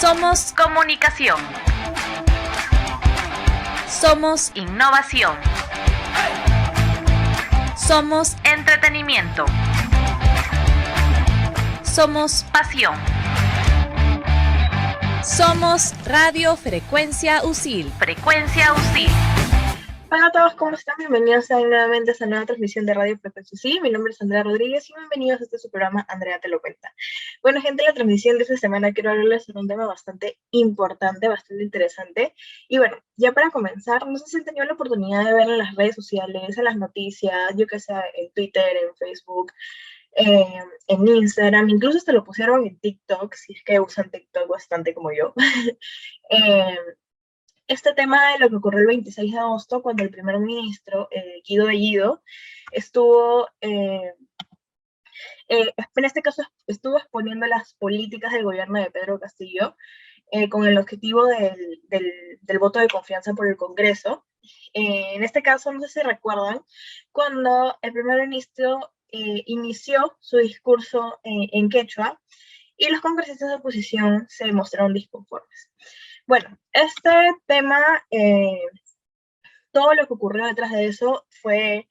Somos comunicación. Somos innovación. Somos entretenimiento. Somos pasión. Somos Radio Frecuencia UCIL. Frecuencia UCIL. Hola a todos, ¿cómo están? Bienvenidos nuevamente a esta nueva transmisión de Radio Frecuencia UCIL. Mi nombre es Andrea Rodríguez y bienvenidos a este su programa Andrea Te Lo Cuenta. Bueno, gente, en la transmisión de esta semana quiero hablarles sobre un tema bastante importante, bastante interesante. Y bueno, ya para comenzar, no sé si han tenido la oportunidad de ver en las redes sociales, en las noticias, yo que sé, en Twitter, en Facebook, en Instagram, incluso hasta lo pusieron en TikTok, si es que usan TikTok bastante como yo. Este tema de lo que ocurrió el 26 de agosto, cuando el primer ministro, Guido Bellido, estuvo, en este caso, estuvo exponiendo las políticas del gobierno de Pedro Castillo con el objetivo del voto de confianza por el Congreso. En este caso, no sé si recuerdan, cuando el primer ministro inició su discurso en quechua y los congresistas de oposición se mostraron disconformes. Bueno, este tema, todo lo que ocurrió detrás de eso fue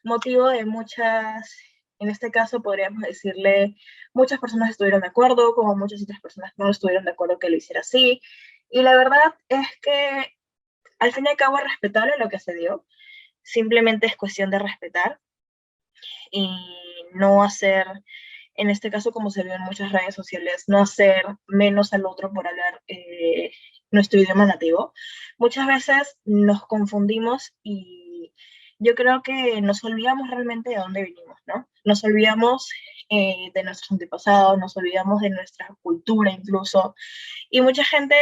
motivo de muchas, en este caso podríamos decirle, muchas personas estuvieron de acuerdo, como muchas otras personas no estuvieron de acuerdo que lo hiciera así. Y la verdad es que al fin y al cabo es respetable lo que se dio, simplemente es cuestión de respetar y no hacer, en este caso como se vio en muchas redes sociales, no hacer menos al otro por hablar nuestro idioma nativo. Muchas veces nos confundimos y yo creo que nos olvidamos realmente de dónde venimos, ¿no? Nos olvidamos de nuestros antepasados, nos olvidamos de nuestra cultura incluso, y mucha gente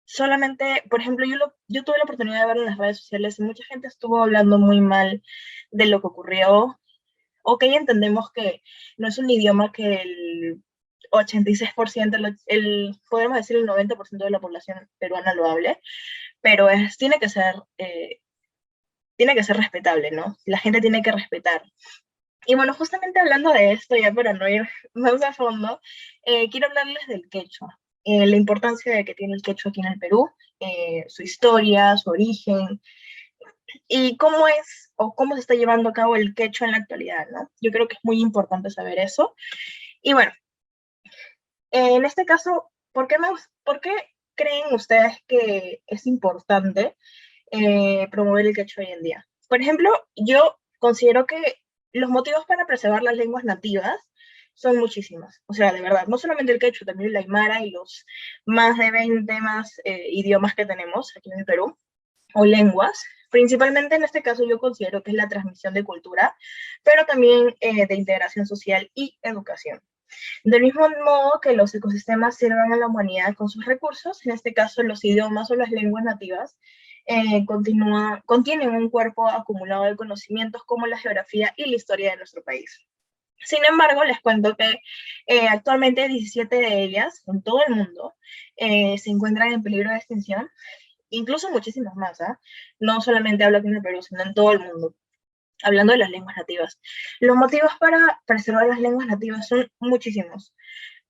solamente, por ejemplo, yo tuve la oportunidad de ver en las redes sociales y mucha gente estuvo hablando muy mal de lo que ocurrió. Ok, entendemos que no es un idioma que el 86%, podemos decir el 90% de la población peruana lo hable, pero tiene que ser respetable, ¿no? La gente tiene que respetar. Y bueno, justamente hablando de esto, ya para no ir más a fondo, quiero hablarles del quechua, la importancia de que tiene el quechua aquí en el Perú, su historia, su origen, y cómo es o cómo se está llevando a cabo el quechua en la actualidad, ¿no? Yo creo que es muy importante saber eso. Y bueno, en este caso, ¿por qué creen ustedes que es importante promover el quechua hoy en día? Por ejemplo, yo considero que los motivos para preservar las lenguas nativas son muchísimas. O sea, de verdad, no solamente el quechua, también el aymara y los más de 20 más idiomas que tenemos aquí en el Perú, o lenguas. Principalmente en este caso yo considero que es la transmisión de cultura, pero también de integración social y educación. Del mismo modo que los ecosistemas sirven a la humanidad con sus recursos, en este caso los idiomas o las lenguas nativas, contienen un cuerpo acumulado de conocimientos como la geografía y la historia de nuestro país. Sin embargo, les cuento que actualmente 17 de ellas en todo el mundo se encuentran en peligro de extinción, incluso muchísimas más, ¿eh? No solamente hablo aquí en el Perú, sino en todo el mundo, hablando de las lenguas nativas. Los motivos para preservar las lenguas nativas son muchísimos,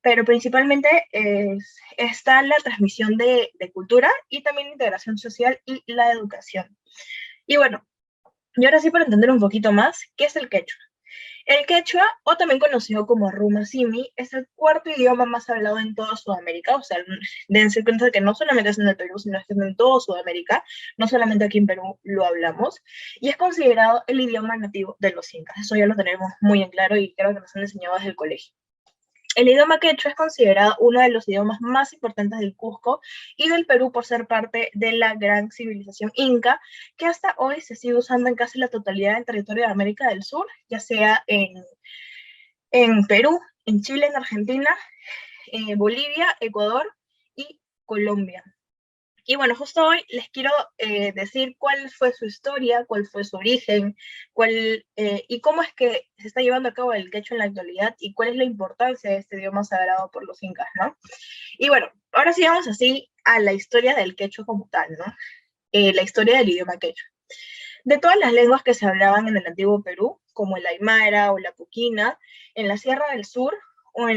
pero principalmente está la transmisión de cultura y también la integración social y la educación. Y bueno, y ahora sí para entender un poquito más, ¿qué es el quechua? El quechua, o también conocido como Ruma-Simi, es el cuarto idioma más hablado en toda Sudamérica. O sea, dense cuenta que no solamente es en el Perú, sino que es en toda Sudamérica. No solamente aquí en Perú lo hablamos. Y es considerado el idioma nativo de los incas. Eso ya lo tenemos muy en claro y creo que nos han enseñado desde el colegio. El idioma quechua es considerado uno de los idiomas más importantes del Cusco y del Perú por ser parte de la gran civilización inca, que hasta hoy se sigue usando en casi la totalidad del territorio de América del Sur, ya sea en Perú, en Chile, en Argentina, Bolivia, Ecuador y Colombia. Y bueno, justo hoy les quiero decir cuál fue su historia, cuál fue su origen, y cómo es que se está llevando a cabo el quechua en la actualidad y cuál es la importancia de este idioma sagrado por los incas, ¿no? Y bueno, ahora sí vamos así a la historia del quechua como tal, ¿no? La historia del idioma quechua. De todas las lenguas que se hablaban en el antiguo Perú, como el aymara o la puquina, en la Sierra del Sur o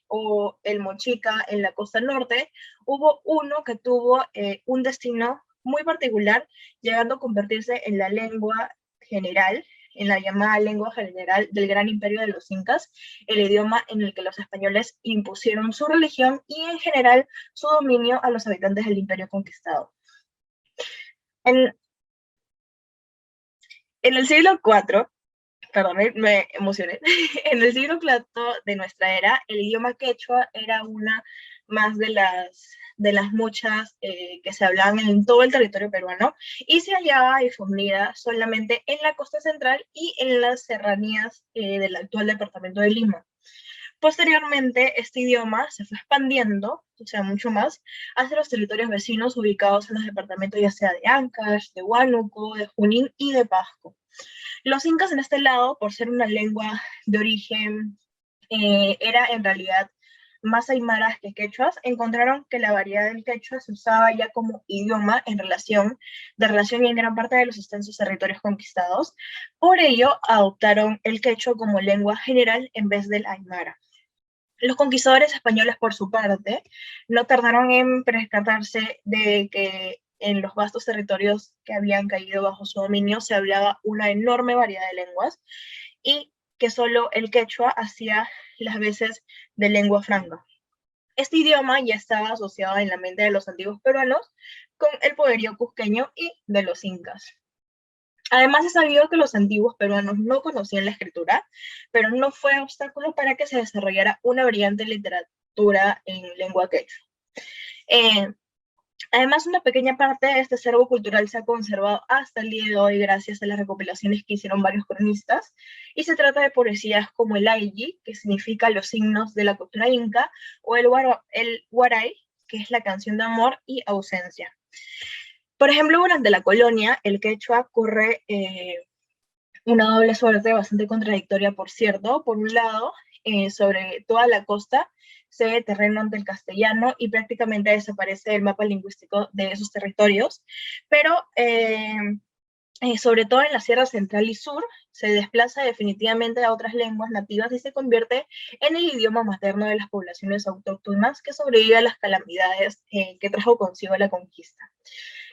o el mochica en la costa norte, hubo uno que tuvo un destino muy particular, llegando a convertirse en la lengua general, en la llamada lengua general del gran imperio de los incas, el idioma en el que los españoles impusieron su religión y en general su dominio a los habitantes del imperio conquistado. En, en el siglo IV, perdón, me emocioné. En el siglo IV de nuestra era, el idioma quechua era una más de las muchas que se hablaban en todo el territorio peruano y se hallaba difundida solamente en la costa central y en las serranías del actual departamento de Lima. Posteriormente, este idioma se fue expandiendo, o sea, mucho más, hacia los territorios vecinos ubicados en los departamentos ya sea de Ancash, de Huánuco, de Junín y de Pasco. Los incas en este lado, por ser una lengua de origen, era en realidad más aymaras que quechuas, encontraron que la variedad del quechua se usaba ya como idioma de relación y en gran parte de los extensos territorios conquistados. Por ello, adoptaron el quechua como lengua general en vez del aymara. Los conquistadores españoles, por su parte, no tardaron en percatarse de que en los vastos territorios que habían caído bajo su dominio se hablaba una enorme variedad de lenguas y que solo el quechua hacía las veces de lengua franca. Este idioma ya estaba asociado en la mente de los antiguos peruanos con el poderío cusqueño y de los incas. Además, es sabido que los antiguos peruanos no conocían la escritura, pero no fue obstáculo para que se desarrollara una brillante literatura en lengua quechua. Además, una pequeña parte de este acervo cultural se ha conservado hasta el día de hoy gracias a las recopilaciones que hicieron varios cronistas, y se trata de poesías como el Aylli, que significa los signos de la cultura inca, o el Huaray, que es la canción de amor y ausencia. Por ejemplo, durante la colonia, el quechua corre una doble suerte bastante contradictoria, por cierto. Por un lado, sobre toda la costa se ve terreno ante el castellano y prácticamente desaparece el mapa lingüístico de esos territorios, pero sobre todo en la Sierra Central y Sur, se desplaza definitivamente a otras lenguas nativas y se convierte en el idioma materno de las poblaciones autóctonas que sobrevive a las calamidades que trajo consigo la conquista.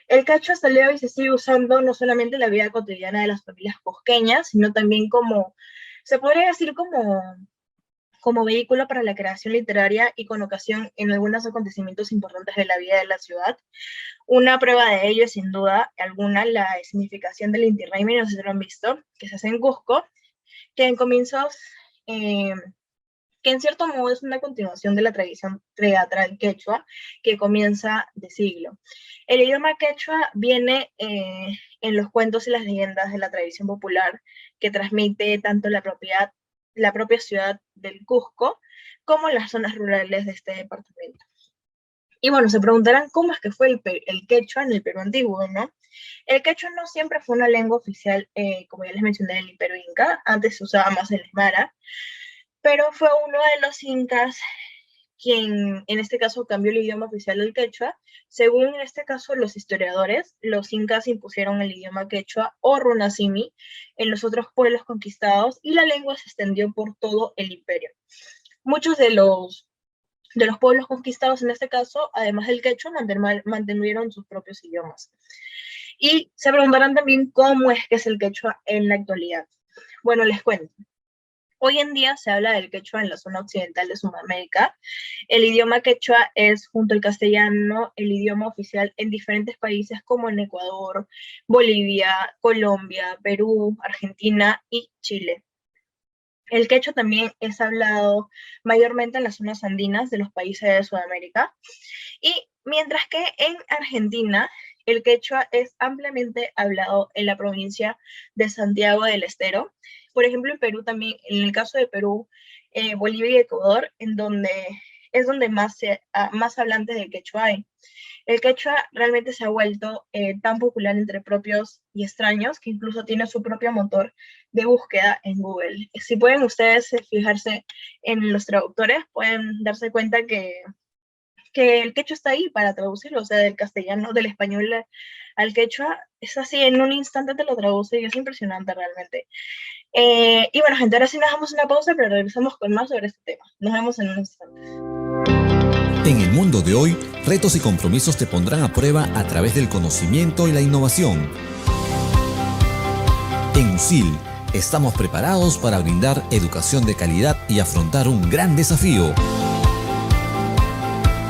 El quechua hasta el día de hoy se sigue usando no solamente en la vida cotidiana de las familias cosqueñas, sino también como, se podría decir como vehículo para la creación literaria y con ocasión en algunos acontecimientos importantes de la vida de la ciudad. Una prueba de ello es sin duda alguna la significación del Inti Raymi, no sé si lo han visto, que se hace en Cusco, que en comienzos que en cierto modo es una continuación de la tradición teatral quechua que comienza de siglo. El idioma quechua viene en los cuentos y las leyendas de la tradición popular que transmite tanto la propia ciudad del Cusco como las zonas rurales de este departamento. Y bueno, se preguntarán cómo es que fue el quechua en el Perú antiguo, ¿no? El quechua no siempre fue una lengua oficial, como ya les mencioné, en el Imperio Inca. Antes se usaba más el aymara, pero fue uno de los incas quien en este caso cambió el idioma oficial del quechua. Según en este caso los historiadores, los incas impusieron el idioma quechua o runasimi en los otros pueblos conquistados y la lengua se extendió por todo el imperio. Muchos de los pueblos conquistados en este caso, además del quechua, mantuvieron sus propios idiomas. Y se preguntarán también cómo es que es el quechua en la actualidad. Bueno, les cuento. Hoy en día se habla del quechua en la zona occidental de Sudamérica. El idioma quechua es, junto al castellano, el idioma oficial en diferentes países como en Ecuador, Bolivia, Colombia, Perú, Argentina y Chile. El quechua también es hablado mayormente en las zonas andinas de los países de Sudamérica. Y mientras que en Argentina, el quechua es ampliamente hablado en la provincia de Santiago del Estero. Por ejemplo, en Perú también, en el caso de Perú, Bolivia y Ecuador, es donde más hablantes del quechua hay. El quechua realmente se ha vuelto tan popular entre propios y extraños que incluso tiene su propio motor de búsqueda en Google. Si pueden ustedes fijarse en los traductores, pueden darse cuenta que el quechua está ahí para traducirlo, o sea, del castellano, del español al quechua, es así, en un instante te lo traduce y es impresionante realmente. Y bueno, gente, ahora sí nos damos una pausa, pero regresamos con más sobre este tema. Nos vemos en un instante. En el mundo de hoy, retos y compromisos te pondrán a prueba a través del conocimiento y la innovación. En USIL, estamos preparados para brindar educación de calidad y afrontar un gran desafío.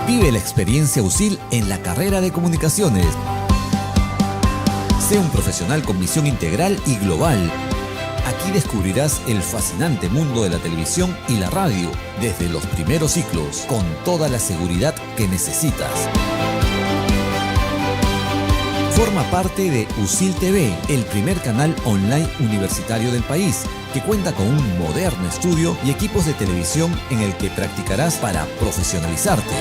Vive la experiencia USIL en la carrera de comunicaciones. Sé un profesional con visión integral y global. Aquí descubrirás el fascinante mundo de la televisión y la radio, desde los primeros ciclos, con toda la seguridad que necesitas. Forma parte de USIL TV, el primer canal online universitario del país, que cuenta con un moderno estudio y equipos de televisión en el que practicarás para profesionalizarte.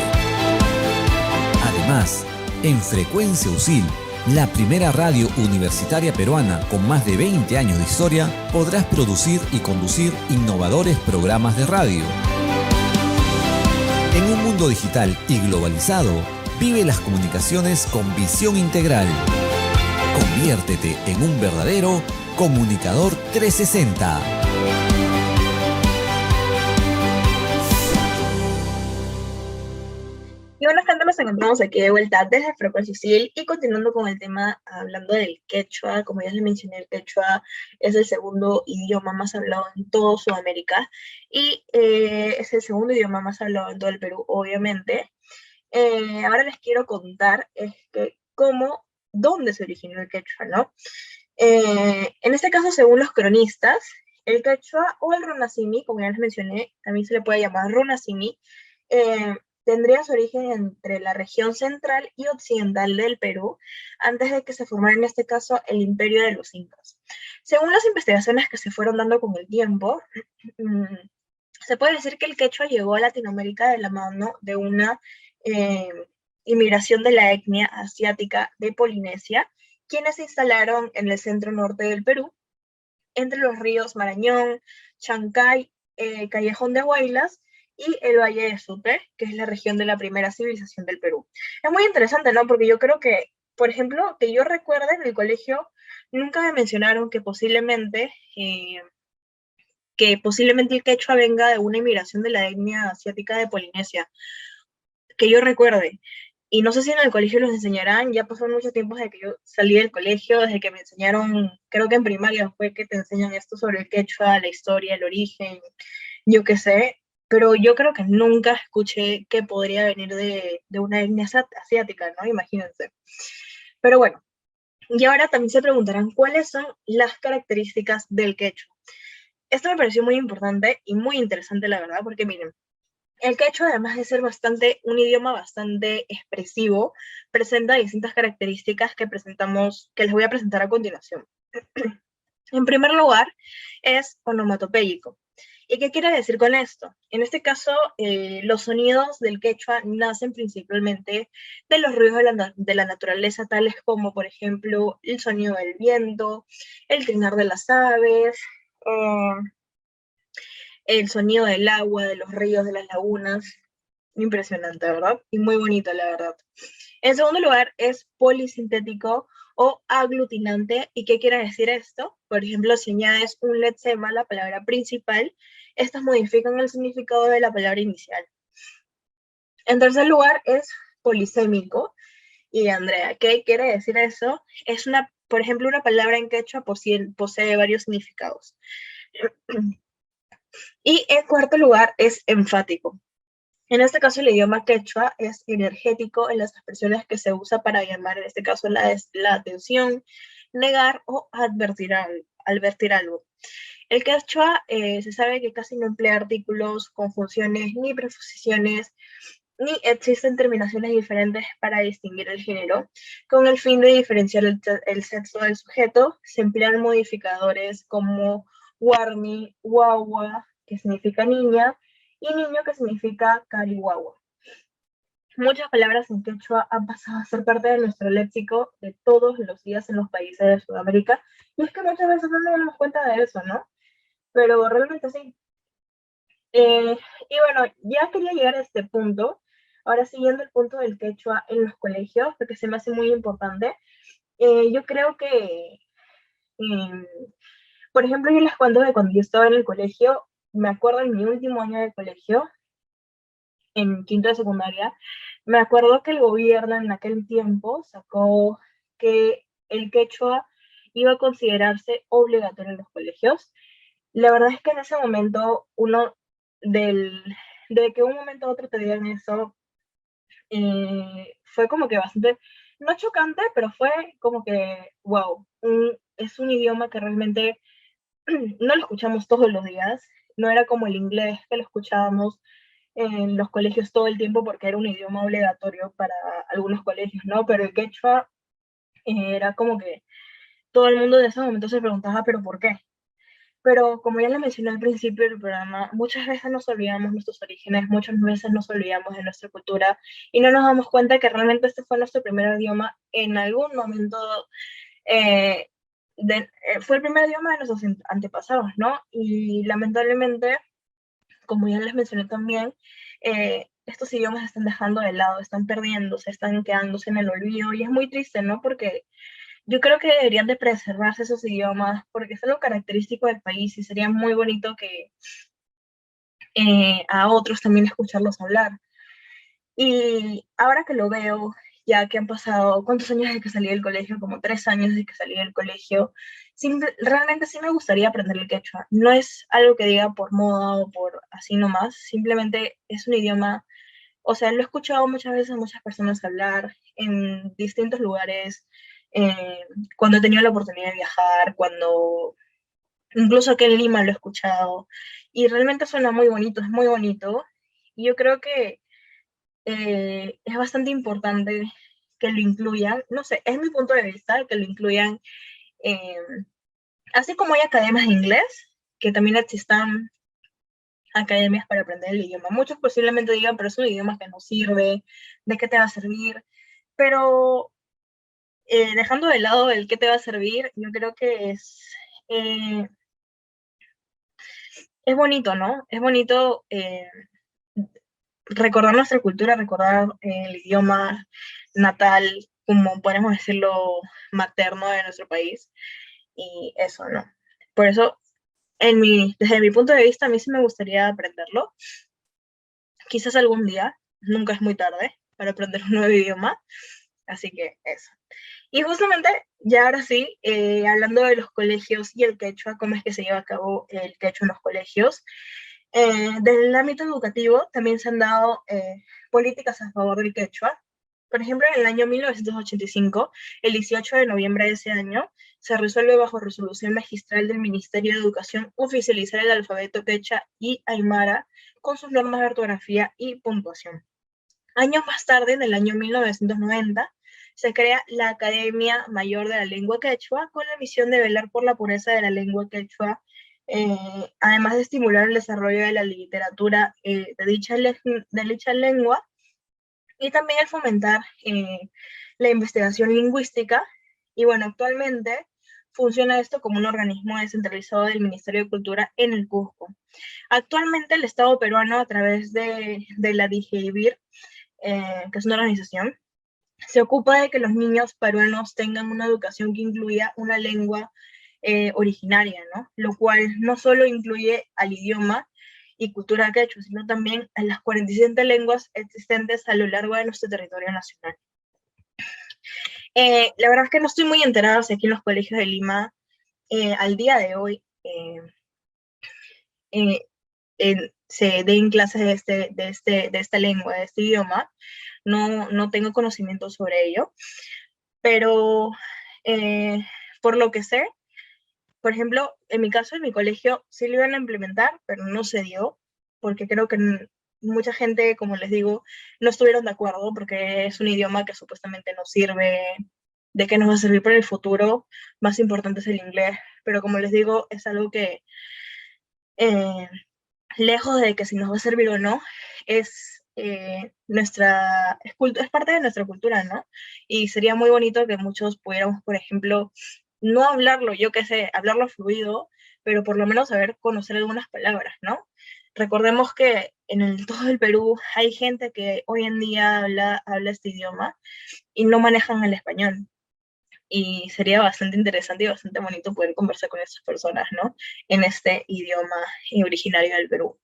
Además, en Frecuencia USIL, la primera radio universitaria peruana con más de 20 años de historia, podrás producir y conducir innovadores programas de radio. En un mundo digital y globalizado, vive las comunicaciones con visión integral. Conviértete en un verdadero comunicador 360. Y bueno, gente, nos encontramos aquí de vuelta desde Frecuencia USIL y continuando con el tema, hablando del quechua. Como ya les mencioné, el quechua es el segundo idioma más hablado en todo Sudamérica y es el segundo idioma más hablado en todo el Perú, obviamente. Ahora les quiero contar dónde se originó el quechua, ¿no? En este caso, según los cronistas, el quechua o el runasimi, como ya les mencioné, también se le puede llamar runasimi, tendría su origen entre la región central y occidental del Perú, antes de que se formara en este caso el imperio de los incas. Según las investigaciones que se fueron dando con el tiempo, se puede decir que el quechua llegó a Latinoamérica de la mano de una inmigración de la etnia asiática de Polinesia, quienes se instalaron en el centro norte del Perú, entre los ríos Marañón, Chancay, Callejón de Huaylas y el Valle de Sucre, que es la región de la primera civilización del Perú. Es muy interesante, ¿no? Porque yo creo que, por ejemplo, que yo recuerde en el colegio, nunca me mencionaron que posiblemente el quechua venga de una inmigración de la etnia asiática de Polinesia, que yo recuerde. Y no sé si en el colegio los enseñarán, ya pasó mucho tiempo desde que yo salí del colegio, desde que me enseñaron, creo que en primaria fue que te enseñan esto sobre el quechua, la historia, el origen, yo qué sé, pero yo creo que nunca escuché que podría venir de una etnia asiática, ¿no? Imagínense. Pero bueno, y ahora también se preguntarán cuáles son las características del quechua. Esto me pareció muy importante y muy interesante, la verdad, porque miren, el quechua, además de ser un idioma bastante expresivo, presenta distintas características que les voy a presentar a continuación. En primer lugar, es onomatopéyico. ¿Y qué quiere decir con esto? En este caso, los sonidos del quechua nacen principalmente de los ruidos de la naturaleza, tales como, por ejemplo, el sonido del viento, el trinar de las aves, el sonido del agua, de los ríos, de las lagunas. Impresionante, ¿verdad? Y muy bonito, la verdad. En segundo lugar, es polisintético o aglutinante. ¿Y qué quiere decir esto? Por ejemplo, si añades un letsema a la palabra principal, estas modifican el significado de la palabra inicial. En tercer lugar, es polisémico. Y Andrea, ¿qué quiere decir eso? Por ejemplo, una palabra en quechua posee varios significados. Y en cuarto lugar, es enfático. En este caso, el idioma quechua es energético en las expresiones que se usa para llamar, en este caso, la atención, negar o advertir algo. El quechua se sabe que casi no emplea artículos, conjunciones ni preposiciones, ni existen terminaciones diferentes para distinguir el género. Con el fin de diferenciar el sexo del sujeto, se emplean modificadores como warmi, guagua, que significa niña, y niño, que significa carihuahua. Muchas palabras en quechua han pasado a ser parte de nuestro léxico de todos los días en los países de Sudamérica, y es que muchas veces no nos damos cuenta de eso, ¿no? Pero realmente sí. Y bueno, ya quería llegar a este punto, ahora siguiendo el punto del quechua en los colegios, porque se me hace muy importante. Yo creo que Por ejemplo, yo les cuento que cuando yo estaba en el colegio, me acuerdo en mi último año de colegio, en quinto de secundaria, me acuerdo que el gobierno en aquel tiempo sacó que el quechua iba a considerarse obligatorio en los colegios. La verdad es que en ese momento, de que un momento a otro te digan eso, fue como que bastante, no chocante, pero fue como que, wow, es un idioma que realmente no lo escuchamos todos los días, no era como el inglés que lo escuchábamos en los colegios todo el tiempo porque era un idioma obligatorio para algunos colegios, ¿no? Pero el quechua era como que todo el mundo en ese momento se preguntaba, ¿pero por qué? Pero como ya le mencioné al principio del programa, muchas veces nos olvidamos nuestros orígenes, muchas veces nos olvidamos de nuestra cultura y no nos damos cuenta que realmente este fue nuestro primer idioma en algún momento, eh, fue el primer idioma de nuestros antepasados, ¿no? Y lamentablemente, como ya les mencioné también, estos idiomas se están dejando de lado, están perdiéndose, están quedándose en el olvido y es muy triste, ¿no? Porque yo creo que deberían de preservarse esos idiomas porque es algo característico del país y sería muy bonito que a otros también escucharlos hablar. Y ahora que lo veo, ya que han pasado, ¿cuántos años de que salí del colegio? Como 3 años de que salí del colegio. Realmente sí me gustaría aprender el quechua. No es algo que diga por moda o por así nomás, simplemente es un idioma, o sea, lo he escuchado muchas veces a muchas personas hablar en distintos lugares, eh, cuando he tenido la oportunidad de viajar, cuando incluso aquí en Lima lo he escuchado, y realmente suena muy bonito, es muy bonito, y yo creo que es bastante importante que lo incluyan, no sé, es mi punto de vista, que lo incluyan, eh, así como hay academias de inglés, que también existan academias para aprender el idioma. Muchos posiblemente digan, pero es un idioma que no sirve, ¿de qué te va a servir? Pero dejando de lado el qué te va a servir, yo creo que eh, es bonito, ¿no? Es bonito recordar nuestra cultura, recordar el idioma natal, como podemos decirlo, materno de nuestro país, y eso, ¿no? Por eso, desde mi punto de vista, a mí sí me gustaría aprenderlo. Quizás algún día, nunca es muy tarde para aprender un nuevo idioma, así que eso. Y justamente, ya ahora sí, hablando de los colegios y el quechua, cómo es que se lleva a cabo el quechua en los colegios, desde el ámbito educativo también se han dado políticas a favor del quechua. Por ejemplo, en el año 1985, el 18 de noviembre de ese año, se resuelve bajo resolución magistral del Ministerio de Educación oficializar el alfabeto quechua y aymara con sus normas de ortografía y puntuación. Años más tarde, en el año 1990, se crea la Academia Mayor de la Lengua Quechua con la misión de velar por la pureza de la lengua quechua, además de estimular el desarrollo de la literatura de dicha lengua y también el fomentar la investigación lingüística. Y bueno, actualmente funciona esto como un organismo descentralizado del Ministerio de Cultura en el Cusco. Actualmente el Estado peruano, a través de la DIGEIBIR, que es una organización, se ocupa de que los niños peruanos tengan una educación que incluya una lengua originaria, ¿no? Lo cual no solo incluye al idioma y cultura quechua, sino también a las 47 lenguas existentes a lo largo de nuestro territorio nacional. La verdad es que no estoy muy enterada si aquí en los colegios de Lima, al día de hoy, se den clases de esta lengua, de este idioma. No tengo conocimiento sobre ello, pero por lo que sé, por ejemplo, en mi caso, en mi colegio sí lo iban a implementar, pero no se dio, porque creo que mucha gente, como les digo, no estuvieron de acuerdo, porque es un idioma que supuestamente no sirve, de qué nos va a servir para el futuro, más importante es el inglés, pero como les digo, es algo que, eh, lejos de que si nos va a servir o no, es, es parte de nuestra cultura, ¿no? Y sería muy bonito que muchos pudiéramos, por ejemplo, no hablarlo, yo qué sé, hablarlo fluido, pero por lo menos saber conocer algunas palabras, ¿no? Recordemos que todo el Perú hay gente que hoy en día habla este idioma y no manejan el español. y sería bastante interesante y bastante bonito poder conversar con esas personas, ¿no? En este idioma originario del Perú.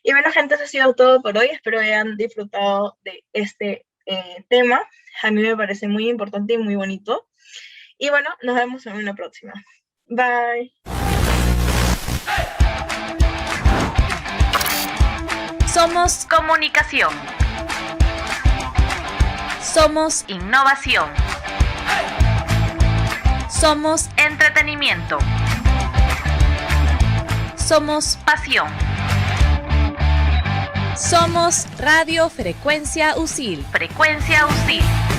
Y bueno, gente, eso ha sido todo por hoy. Espero hayan disfrutado de este tema. A mí me parece muy importante y muy bonito. Y bueno, nos vemos en una próxima. Bye. Somos comunicación. Somos innovación. Somos entretenimiento. Somos pasión. Somos Radio Frecuencia USIL. Frecuencia USIL.